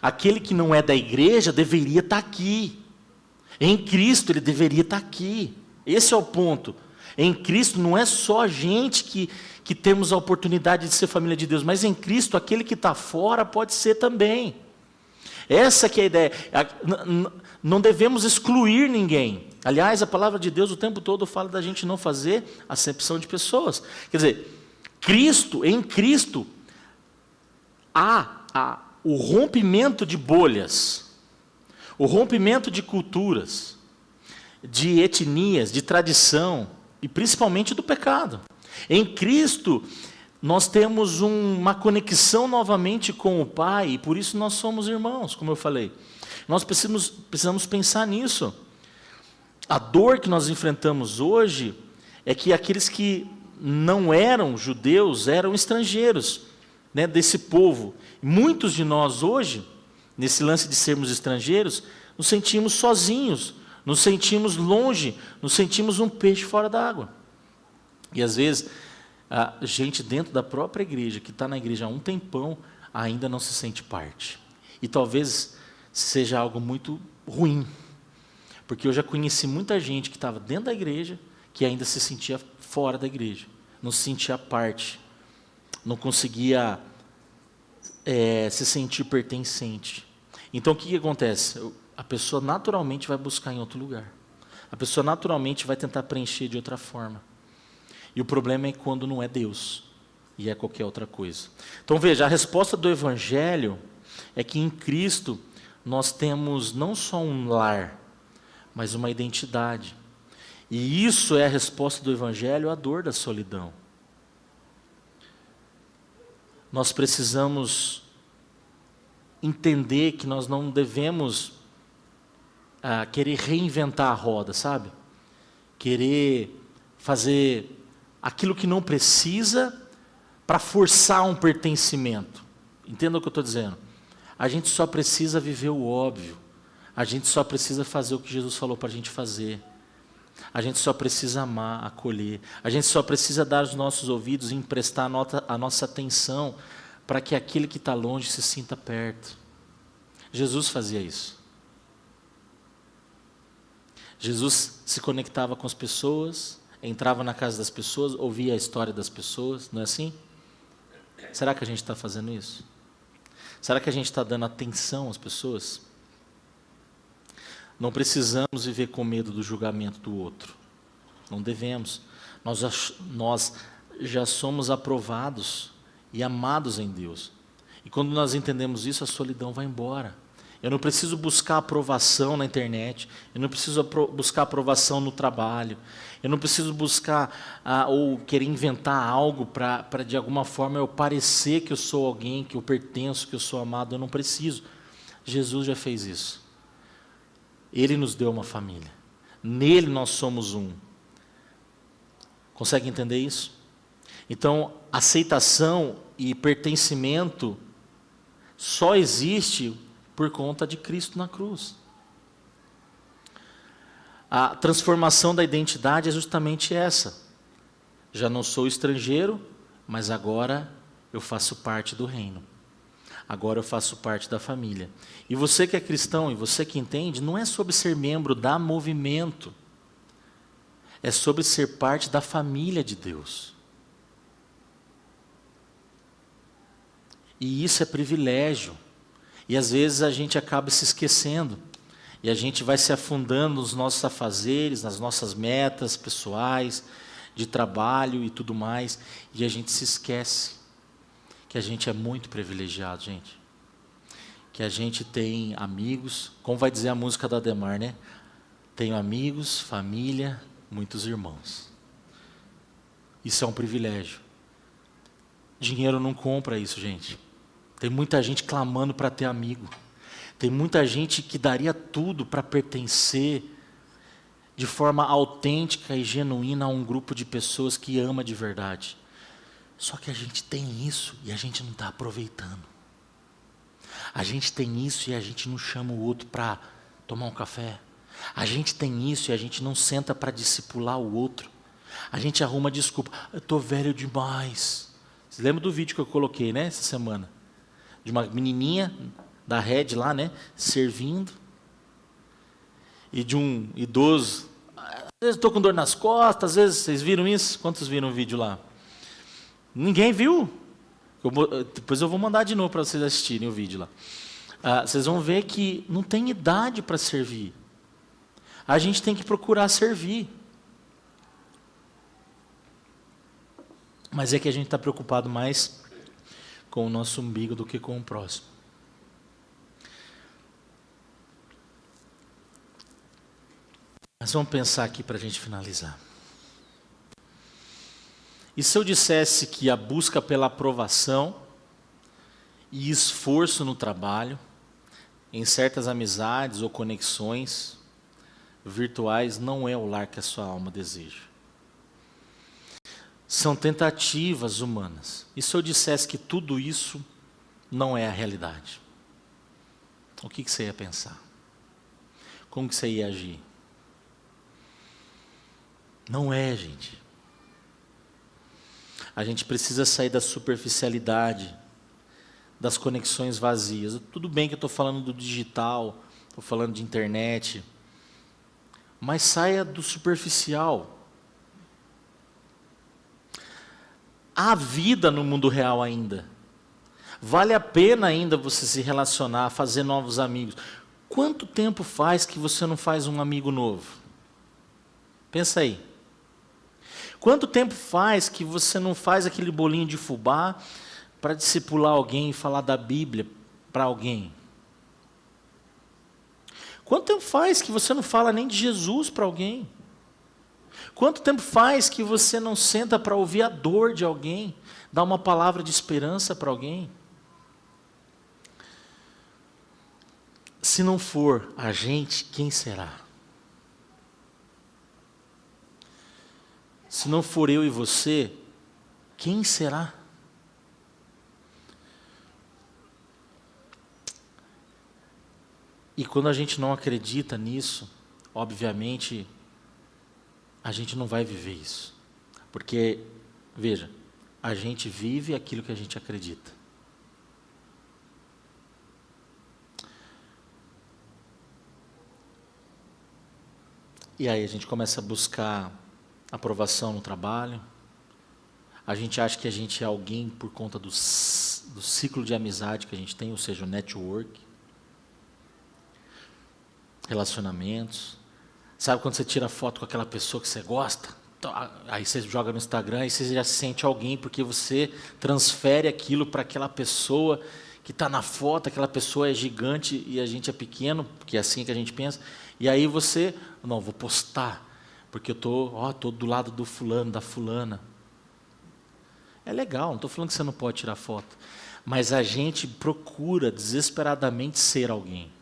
Aquele que não é da igreja deveria estar aqui. Em Cristo ele deveria estar aqui. Esse é o ponto. Em Cristo não é só a gente que temos a oportunidade de ser família de Deus, mas em Cristo aquele que está fora pode ser também. Essa que é a ideia. Não devemos excluir ninguém. Aliás, a palavra de Deus o tempo todo fala da gente não fazer acepção de pessoas. Quer dizer, em Cristo, há o rompimento de bolhas, o rompimento de culturas, de etnias, de tradição, e principalmente do pecado. Em Cristo, nós temos uma conexão novamente com o Pai, e por isso nós somos irmãos, como eu falei. Nós precisamos pensar nisso. A dor que nós enfrentamos hoje é que aqueles que não eram judeus eram estrangeiros, né, desse povo. Muitos de nós hoje, nesse lance de sermos estrangeiros, nos sentimos sozinhos, nos sentimos longe, nos sentimos um peixe fora d'água. E às vezes, a gente dentro da própria igreja, que está na igreja há um tempão, ainda não se sente parte. E talvez seja algo muito ruim, porque eu já conheci muita gente que estava dentro da igreja, que ainda se sentia fora da igreja, não se sentia parte, não conseguia se sentir pertencente. Então o que acontece? a pessoa naturalmente vai buscar em outro lugar. A pessoa naturalmente vai tentar preencher de outra forma. E o problema é quando não é Deus e é qualquer outra coisa. Então veja, a resposta do Evangelho é que em Cristo nós temos não só um lar, mas uma identidade. E isso é a resposta do Evangelho à dor da solidão. Nós precisamos entender que nós não devemos querer reinventar a roda, sabe? Querer fazer aquilo que não precisa para forçar um pertencimento. Entenda o que eu estou dizendo? A gente só precisa viver o óbvio. A gente só precisa fazer o que Jesus falou para a gente fazer. A gente só precisa amar, acolher. A gente só precisa dar os nossos ouvidos e emprestar a nossa atenção para que aquele que está longe se sinta perto. Jesus fazia isso. Jesus se conectava com as pessoas, entrava na casa das pessoas, ouvia a história das pessoas, não é assim? Será que a gente está fazendo isso? Será que a gente está dando atenção às pessoas? Não precisamos viver com medo do julgamento do outro. Não devemos. Nós já somos aprovados e amados em Deus. E quando nós entendemos isso, a solidão vai embora. Eu não preciso buscar aprovação na internet. Eu não preciso buscar aprovação no trabalho. Eu não preciso buscar ou querer inventar algo para de alguma forma eu parecer que eu sou alguém, que eu pertenço, que eu sou amado. Eu não preciso. Jesus já fez isso. Ele nos deu uma família. Nele nós somos um. Consegue entender isso? Então, aceitação e pertencimento só existe por conta de Cristo na cruz. A transformação da identidade é justamente essa. Já não sou estrangeiro, mas agora eu faço parte do reino. Agora eu faço parte da família. E você que é cristão, e você que entende, não é sobre ser membro da movimento. É sobre ser parte da família de Deus. E isso é privilégio. E às vezes a gente acaba se esquecendo. E a gente vai se afundando nos nossos afazeres, nas nossas metas pessoais, de trabalho e tudo mais. E a gente se esquece que a gente é muito privilegiado, gente. Que a gente tem amigos, como vai dizer a música da Ademar, né? Tenho amigos, família, muitos irmãos. Isso é um privilégio. Dinheiro não compra isso, gente. Tem muita gente clamando para ter amigo. Tem muita gente que daria tudo para pertencer de forma autêntica e genuína a um grupo de pessoas que ama de verdade. Só que a gente tem isso e a gente não está aproveitando. A gente tem isso e a gente não chama o outro para tomar um café. A gente tem isso e a gente não senta para discipular o outro. A gente arruma desculpa. Eu estou velho demais. Você lembra do vídeo que eu coloquei, né, essa semana? De uma menininha da Red lá, né, servindo. E de um idoso. Às vezes estou com dor nas costas, às vezes, vocês viram isso? Quantos viram o vídeo lá? Ninguém viu? Depois eu vou mandar de novo para vocês assistirem o vídeo lá. Vocês vão ver que não tem idade para servir. A gente tem que procurar servir. Mas é que a gente está preocupado mais com o nosso umbigo do que com o próximo. Mas vamos pensar aqui para a gente finalizar. E se eu dissesse que a busca pela aprovação e esforço no trabalho, em certas amizades ou conexões virtuais, não é o lar que a sua alma deseja? São tentativas humanas. E se eu dissesse que tudo isso não é a realidade? O que você ia pensar? Como que você ia agir? Não é, gente. A gente precisa sair da superficialidade, das conexões vazias. Tudo bem que eu estou falando do digital, estou falando de internet, mas saia do superficial. Há vida no mundo real ainda. Vale a pena ainda você se relacionar, fazer novos amigos. Quanto tempo faz que você não faz um amigo novo? Pensa aí. Quanto tempo faz que você não faz aquele bolinho de fubá para discipular alguém e falar da Bíblia para alguém? Quanto tempo faz que você não fala nem de Jesus para alguém? Quanto tempo faz que você não senta para ouvir a dor de alguém, dar uma palavra de esperança para alguém? Se não for a gente, quem será? Se não for eu e você, quem será? E quando a gente não acredita nisso, obviamente, a gente não vai viver isso. Porque, veja, a gente vive aquilo que a gente acredita. E aí a gente começa a buscar aprovação no trabalho. A gente acha que a gente é alguém por conta do ciclo de amizade que a gente tem, ou seja, o network, relacionamentos. Sabe quando você tira foto com aquela pessoa que você gosta? Aí você joga no Instagram e você já se sente alguém, porque você transfere aquilo para aquela pessoa que está na foto, aquela pessoa é gigante e a gente é pequeno, porque é assim que a gente pensa. E aí você, não, vou postar, porque eu tô do lado do fulano, da fulana. É legal, não estou falando que você não pode tirar foto. Mas a gente procura desesperadamente ser alguém.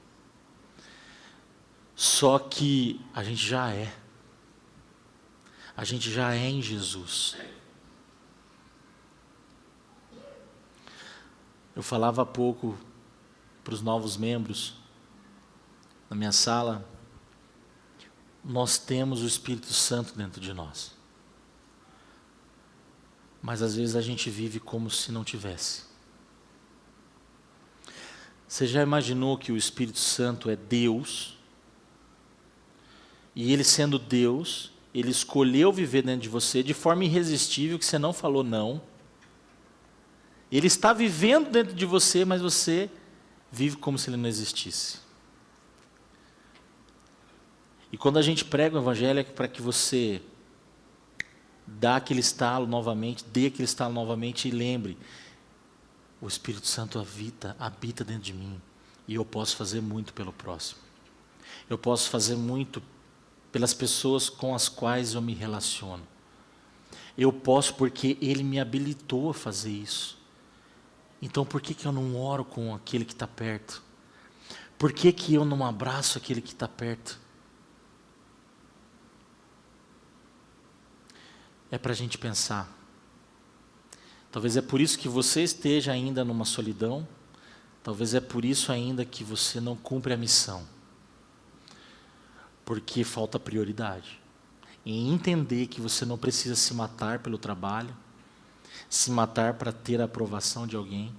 Só que a gente já é. A gente já é em Jesus. Eu falava há pouco para os novos membros na minha sala, nós temos o Espírito Santo dentro de nós. Mas às vezes a gente vive como se não tivesse. Você já imaginou que o Espírito Santo é Deus? E ele sendo Deus, ele escolheu viver dentro de você de forma irresistível, que você não falou não. Ele está vivendo dentro de você, mas você vive como se ele não existisse. E quando a gente prega o Evangelho é para que você dê aquele estalo novamente e lembre, o Espírito Santo habita dentro de mim, e eu posso fazer muito pelo próximo. Eu posso fazer muito pelas pessoas com as quais eu me relaciono. Eu posso porque Ele me habilitou a fazer isso. Então por que eu não oro com aquele que está perto? Por que eu não abraço aquele que está perto? É para a gente pensar. Talvez é por isso que você esteja ainda numa solidão. Talvez é por isso ainda que você não cumpre a missão. Porque falta prioridade. Em entender que você não precisa se matar pelo trabalho, se matar para ter a aprovação de alguém,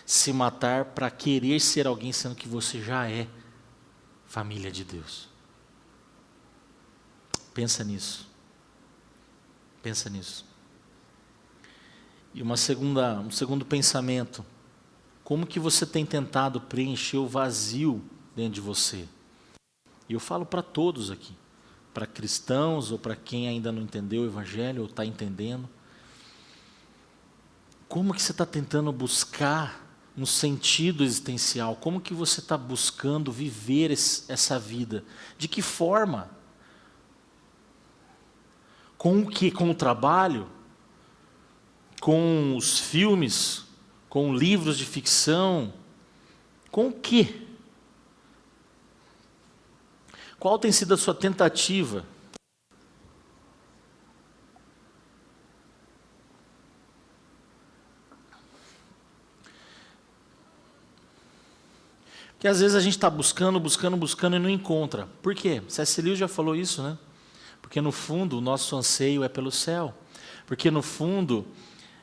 se matar para querer ser alguém, sendo que você já é família de Deus. Pensa nisso. Pensa nisso. E um segundo pensamento. Como que você tem tentado preencher o vazio dentro de você? E eu falo para todos aqui. Para cristãos ou para quem ainda não entendeu o Evangelho ou está entendendo. Como que você está tentando buscar um sentido existencial? Como que você está buscando viver essa vida? De que forma? Com o que? Com o trabalho? Com os filmes? Com livros de ficção? Com o quê? Qual tem sido a sua tentativa? Porque às vezes a gente está buscando e não encontra. Por quê? C.S. Lewis já falou isso, né? Porque no fundo o nosso anseio é pelo céu. Porque no fundo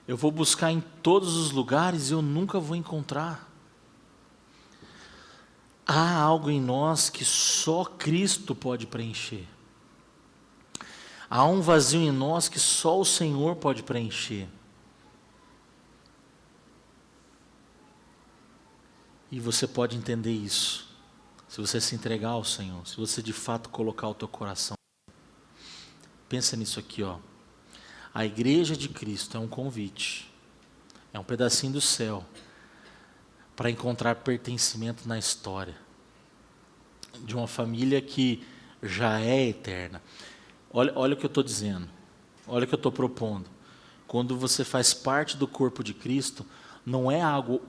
eu vou buscar em todos os lugares e eu nunca vou encontrar. Há algo em nós que só Cristo pode preencher. Há um vazio em nós que só o Senhor pode preencher. E você pode entender isso se você se entregar ao Senhor, se você de fato colocar o teu coração. Pensa nisso aqui, ó. A igreja de Cristo é um convite, é um pedacinho do céu, para encontrar pertencimento na história, de uma família que já é eterna. Olha o que eu estou dizendo, olha o que eu estou propondo. Quando você faz parte do corpo de Cristo, não é algo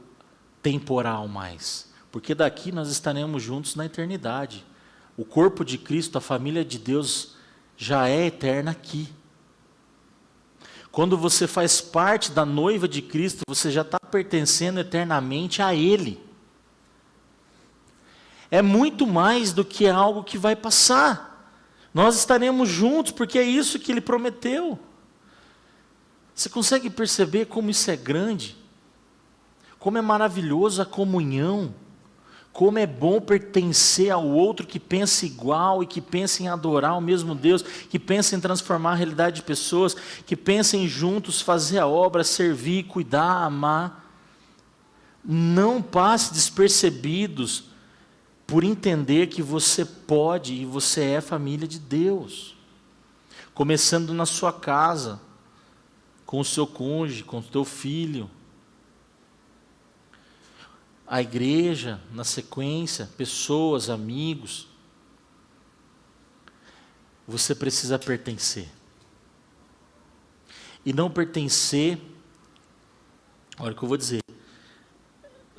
temporal mais, porque daqui nós estaremos juntos na eternidade. O corpo de Cristo, a família de Deus, já é eterna aqui. Quando você faz parte da noiva de Cristo, você já está pertencendo eternamente a Ele. É muito mais do que algo que vai passar. Nós estaremos juntos, porque é isso que Ele prometeu. Você consegue perceber como isso é grande? Como é maravilhoso a comunhão? Como é bom pertencer ao outro que pensa igual e que pensa em adorar o mesmo Deus, que pensa em transformar a realidade de pessoas, que pensa em juntos fazer a obra, servir, cuidar, amar. Não passe despercebidos por entender que você pode e você é família de Deus. Começando na sua casa, com o seu cônjuge, com o teu filho. A igreja, na sequência, pessoas, amigos. Você precisa pertencer. E não pertencer, olha o que eu vou dizer,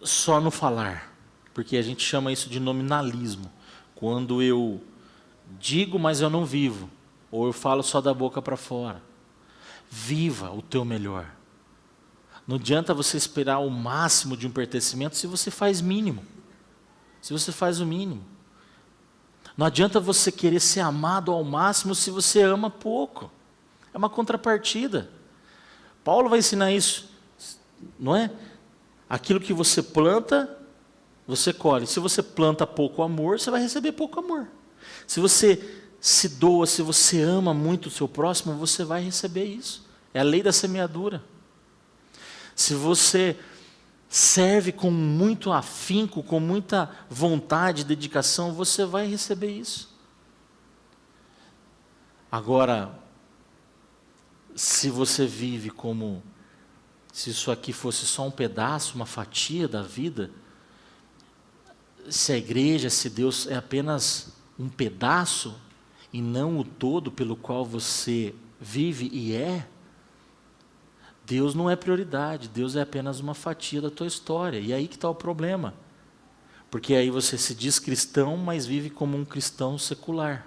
só no falar. Porque a gente chama isso de nominalismo. Quando eu digo, mas eu não vivo. Ou eu falo só da boca para fora. Viva o teu melhor. Não adianta você esperar o máximo de um pertencimento se você faz mínimo. Se você faz o mínimo. Não adianta você querer ser amado ao máximo se você ama pouco. É uma contrapartida. Paulo vai ensinar isso, não é? Aquilo que você planta, você colhe. Se você planta pouco amor, você vai receber pouco amor. Se você se doa, se você ama muito o seu próximo, você vai receber isso. É a lei da semeadura. Se você serve com muito afinco, com muita vontade, dedicação, você vai receber isso. Agora, se você vive como se isso aqui fosse só um pedaço, uma fatia da vida, se a igreja, se Deus é apenas um pedaço e não o todo pelo qual você vive e é, Deus não é prioridade, Deus é apenas uma fatia da tua história. E aí que está o problema. Porque aí você se diz cristão, mas vive como um cristão secular.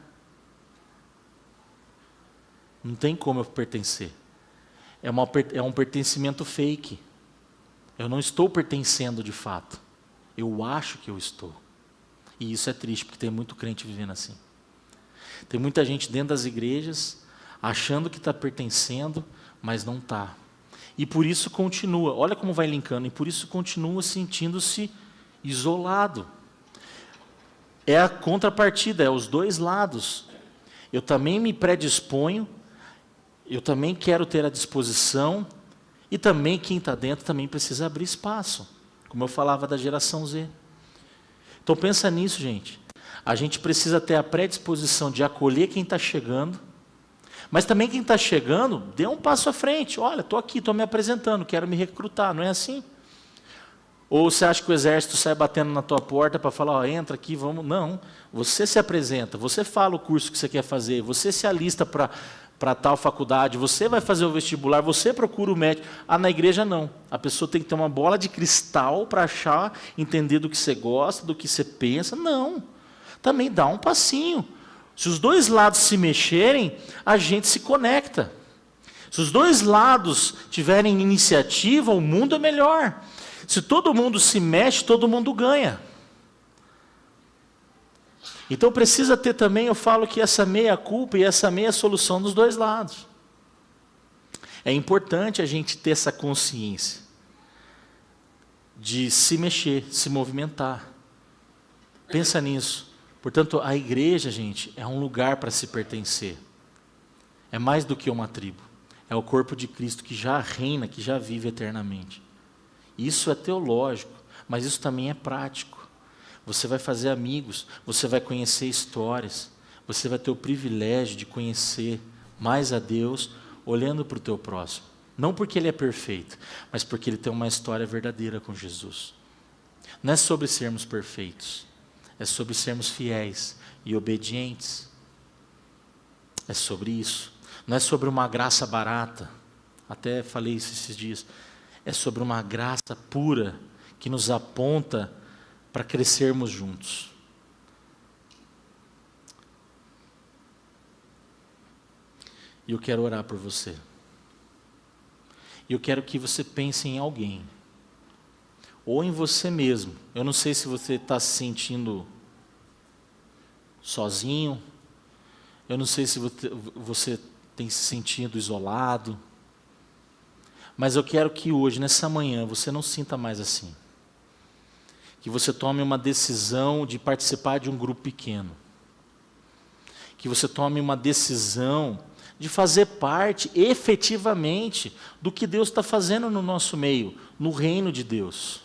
Não tem como eu pertencer. É um pertencimento fake. Eu não estou pertencendo de fato. Eu acho que eu estou. E isso é triste, porque tem muito crente vivendo assim. Tem muita gente dentro das igrejas, achando que está pertencendo, mas não está. E por isso continua, olha como vai linkando, e por isso continua sentindo-se isolado. É a contrapartida, é os dois lados. Eu também me predisponho, eu também quero ter a disposição, e também quem está dentro também precisa abrir espaço, como eu falava da geração Z. Então pensa nisso, gente. A gente precisa ter a predisposição de acolher quem está chegando, mas também quem está chegando, dê um passo à frente. Olha, estou aqui, estou me apresentando, quero me recrutar, não é assim? Ou você acha que o exército sai batendo na tua porta para falar, ó, entra aqui, vamos. Não, você se apresenta, você fala o curso que você quer fazer, você se alista para tal faculdade, você vai fazer o vestibular, você procura o médico. Ah, na igreja não. A pessoa tem que ter uma bola de cristal para achar, entender do que você gosta, do que você pensa. Não, também dá um passinho. Se os dois lados se mexerem, a gente se conecta. Se os dois lados tiverem iniciativa, o mundo é melhor. Se todo mundo se mexe, todo mundo ganha. Então precisa ter também, eu falo que essa meia culpa e essa meia solução dos dois lados. É importante a gente ter essa consciência de se mexer, se movimentar. Pensa nisso. Portanto, a igreja, gente, é um lugar para se pertencer. É mais do que uma tribo. É o corpo de Cristo que já reina, que já vive eternamente. Isso é teológico, mas isso também é prático. você vai fazer amigos, você vai conhecer histórias, você vai ter o privilégio de conhecer mais a Deus olhando para o teu próximo. Não porque ele é perfeito, mas porque ele tem uma história verdadeira com Jesus. Não é sobre sermos perfeitos, é sobre sermos fiéis e obedientes. É sobre isso. Não é sobre uma graça barata, até falei isso esses dias. É sobre uma graça pura que nos aponta para crescermos juntos. E eu quero orar por você. E eu quero que você pense em alguém. Ou em você mesmo. Eu não sei se você está se sentindo sozinho. Eu não sei se você tem se sentido isolado. Mas eu quero que hoje, nessa manhã, você não sinta mais assim. Que você tome uma decisão de participar de um grupo pequeno. Que você tome uma decisão de fazer parte efetivamente do que Deus está fazendo no nosso meio, no reino de Deus.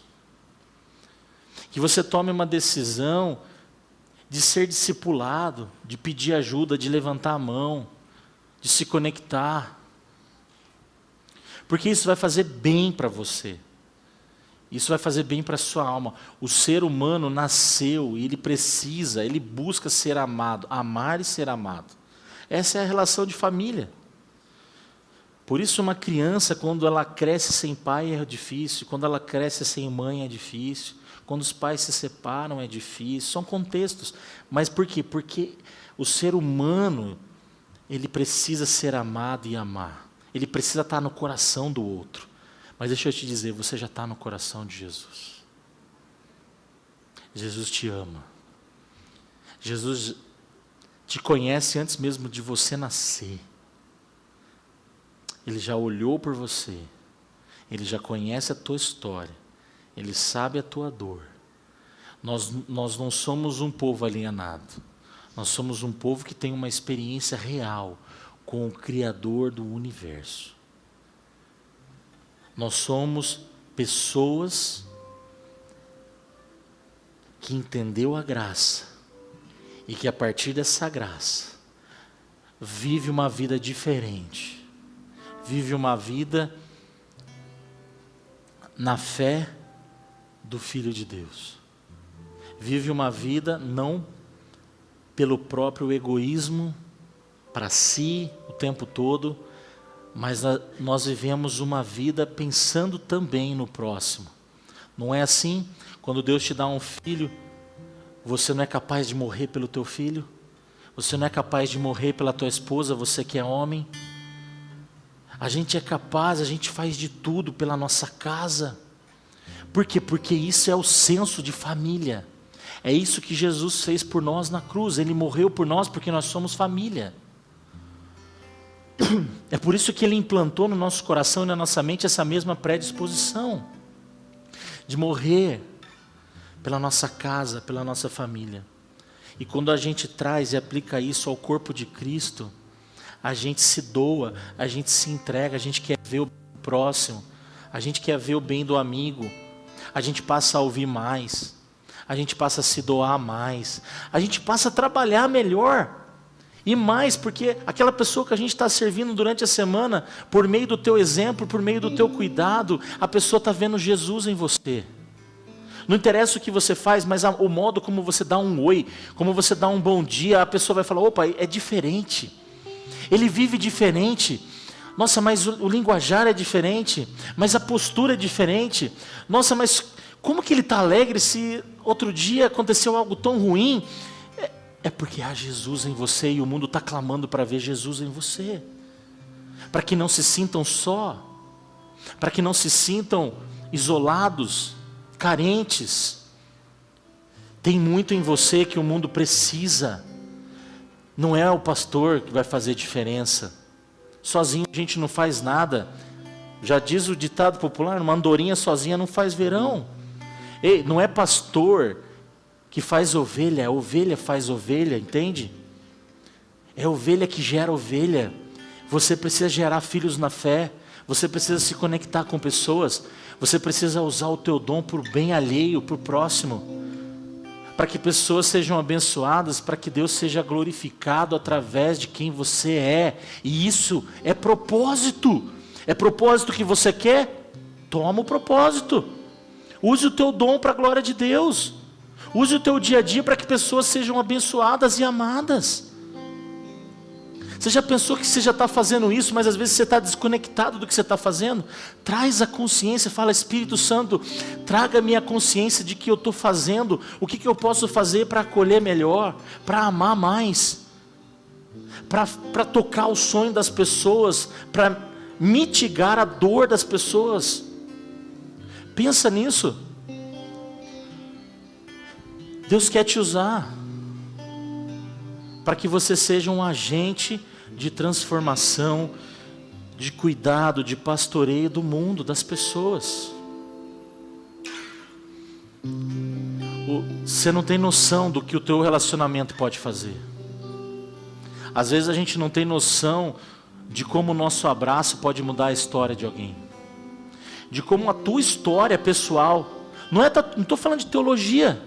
Que você tome uma decisão de ser discipulado, de pedir ajuda, de levantar a mão, de se conectar. Porque isso vai fazer bem para você. Isso vai fazer bem para a sua alma. O ser humano nasceu e ele precisa, ele busca ser amado, amar e ser amado. Essa é a relação de família. Por isso uma criança, quando ela cresce sem pai é difícil, quando ela cresce sem mãe é difícil, quando os pais se separam é difícil, são contextos. Mas por quê? Porque o ser humano, ele precisa ser amado e amar. Ele precisa estar no coração do outro. Mas deixa eu te dizer, você já está no coração de Jesus. Jesus te ama. Jesus te conhece antes mesmo de você nascer. Ele já olhou por você. Ele já conhece a tua história. Ele sabe a tua dor. Nós não somos um povo alienado. Nós somos um povo que tem uma experiência real com o Criador do universo. Nós somos pessoas que entendeu a graça e que a partir dessa graça vive uma vida diferente. Vive uma vida na fé do Filho de Deus. Vive uma vida não pelo próprio egoísmo, para si o tempo todo, mas nós vivemos uma vida pensando também no próximo. Não é assim? Quando Deus te dá um filho, você não é capaz de morrer pelo teu filho? Você não é capaz de morrer pela tua esposa, você que é homem? A gente é capaz, a gente faz de tudo pela nossa casa. Por quê? Porque isso é o senso de família. É isso que Jesus fez por nós na cruz. Ele morreu por nós porque nós somos família. É por isso que Ele implantou no nosso coração e na nossa mente essa mesma predisposição de morrer pela nossa casa, pela nossa família. E quando a gente traz e aplica isso ao corpo de Cristo, a gente se doa, a gente se entrega, a gente quer ver o próximo, a gente quer ver o bem do amigo, a gente passa a ouvir mais, a gente passa a se doar mais, a gente passa a trabalhar melhor. E mais, porque aquela pessoa que a gente está servindo durante a semana, por meio do teu exemplo, por meio do teu cuidado, a pessoa está vendo Jesus em você. Não interessa o que você faz, mas o modo como você dá um oi, como você dá um bom dia, a pessoa vai falar, opa, é diferente. Ele vive diferente. Nossa, mas o linguajar é diferente, mas a postura é diferente. Nossa, mas como que ele está alegre se outro dia aconteceu algo tão ruim? É porque há Jesus em você e o mundo está clamando para ver Jesus em você. Para que não se sintam só, para que não se sintam isolados, carentes. Tem muito em você que o mundo precisa. Não é o pastor que vai fazer diferença. Sozinho a gente não faz nada. Já diz o ditado popular, uma andorinha sozinha não faz verão. Ei, não é pastor que faz ovelha, a ovelha faz ovelha, entende? É ovelha que gera ovelha. Você precisa gerar filhos na fé. Você precisa se conectar com pessoas. Você precisa usar o teu dom para o bem alheio, para o próximo. para que pessoas sejam abençoadas, para que Deus seja glorificado através de quem você é. E isso é propósito. É propósito que você quer? Toma o propósito. Use o teu dom para a glória de Deus. Use o teu dia a dia para que pessoas sejam abençoadas e amadas. Você já pensou que você já está fazendo isso, mas às vezes você está desconectado do que você está fazendo? Traz a consciência, fala: Espírito Santo, traga a minha consciência de que eu estou fazendo, o que eu posso fazer para acolher melhor, para amar mais, para tocar o sonho das pessoas, para mitigar a dor das pessoas. Pensa nisso. Deus quer te usar para que você seja um agente de transformação, de cuidado, de pastoreio do mundo, das pessoas. Você não tem noção do que o teu relacionamento pode fazer. Às vezes a gente não tem noção de como o nosso abraço pode mudar a história de alguém, de como a tua história pessoal, não estou falando de teologia,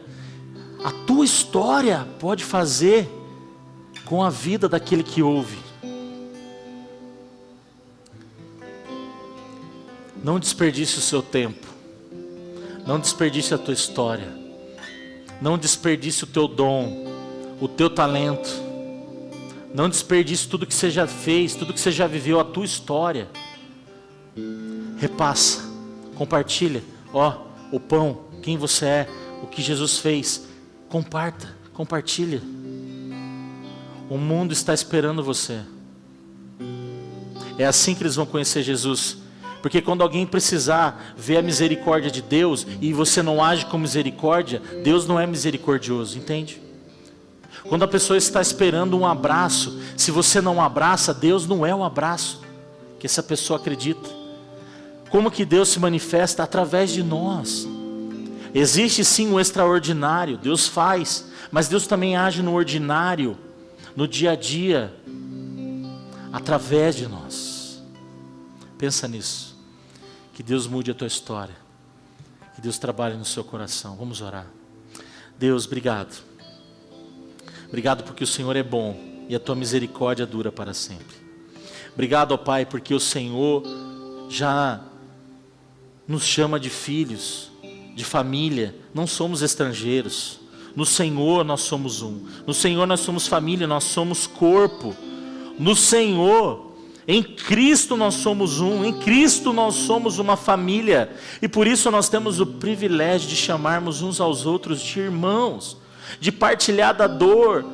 a tua história pode fazer com a vida daquele que ouve. Não desperdice o seu tempo, não desperdice a tua história, não desperdice o teu dom, o teu talento, não desperdice tudo que você já fez, tudo que você já viveu, a tua história. Repassa, compartilha, o pão, quem você é, o que Jesus fez, compartilha. O mundo está esperando você. É assim que eles vão conhecer Jesus. Porque quando alguém precisar ver a misericórdia de Deus e você não age com misericórdia, Deus não é misericordioso, entende? Quando a pessoa está esperando um abraço, se você não abraça, Deus não é o abraço que essa pessoa acredita. Como que Deus se manifesta? Através de nós. Existe sim o extraordinário, Deus faz, mas Deus também age no ordinário, no dia a dia, através de nós. Pensa nisso. Que Deus mude a tua história, que Deus trabalhe no seu coração. Vamos orar. Deus, obrigado. Obrigado porque o Senhor é bom e a tua misericórdia dura para sempre. Obrigado, ó Pai, porque o Senhor já nos chama de filhos, de família. Não somos estrangeiros. No Senhor nós somos um. No Senhor nós somos família, nós somos corpo. No Senhor, em Cristo nós somos um. Em Cristo nós somos uma família. E por isso nós temos o privilégio de chamarmos uns aos outros de irmãos, de partilhar da dor,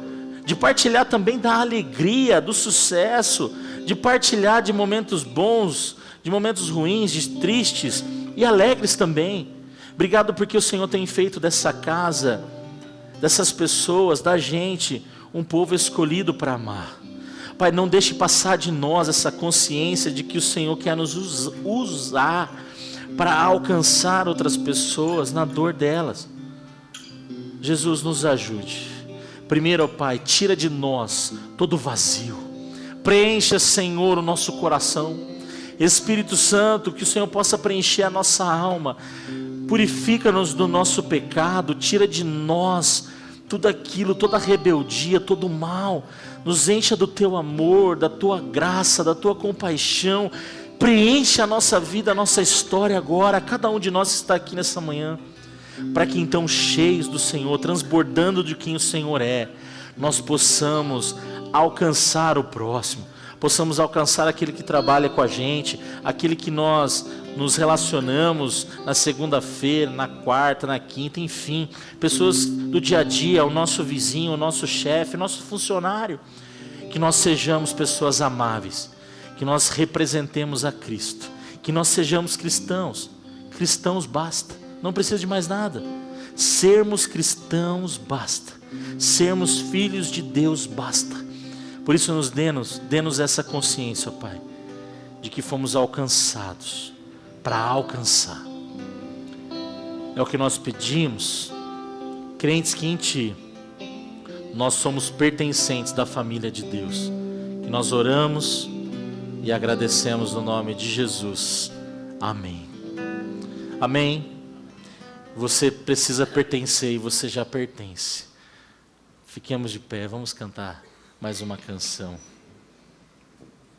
de partilhar também da alegria, do sucesso, de partilhar de momentos bons, de momentos ruins, de tristes e alegres também. Obrigado porque o Senhor tem feito dessa casa, dessas pessoas, da gente, um povo escolhido para amar. Pai, não deixe passar de nós essa consciência de que o Senhor quer nos usar para alcançar outras pessoas na dor delas. Jesus, nos ajude. Primeiro, ó Pai, tira de nós todo vazio. Preencha, Senhor, o nosso coração. Espírito Santo, que o Senhor possa preencher a nossa alma. Purifica-nos do nosso pecado. Tira de nós tudo aquilo, toda a rebeldia, todo o mal. Nos encha do teu amor, da tua graça, da tua compaixão. Preenche a nossa vida, a nossa história agora. Cada um de nós está aqui nessa manhã, para que então, cheios do Senhor, transbordando de quem o Senhor é, nós possamos alcançar o próximo, possamos alcançar aquele que trabalha com a gente, aquele que nós nos relacionamos na segunda-feira, na quarta, na quinta, enfim, pessoas do dia a dia, o nosso vizinho, o nosso chefe, o nosso funcionário. Que nós sejamos pessoas amáveis, que nós representemos a Cristo, que nós sejamos cristãos. Cristãos basta, não precisa de mais nada. Sermos cristãos basta, sermos filhos de Deus basta. Por isso nos dê-nos essa consciência, ó Pai, de que fomos alcançados para alcançar. É o que nós pedimos, crentes que em Ti nós somos pertencentes da família de Deus. Que nós oramos e agradecemos no nome de Jesus. Amém. Amém. Você precisa pertencer e você já pertence. Fiquemos de pé, vamos cantar mais uma canção.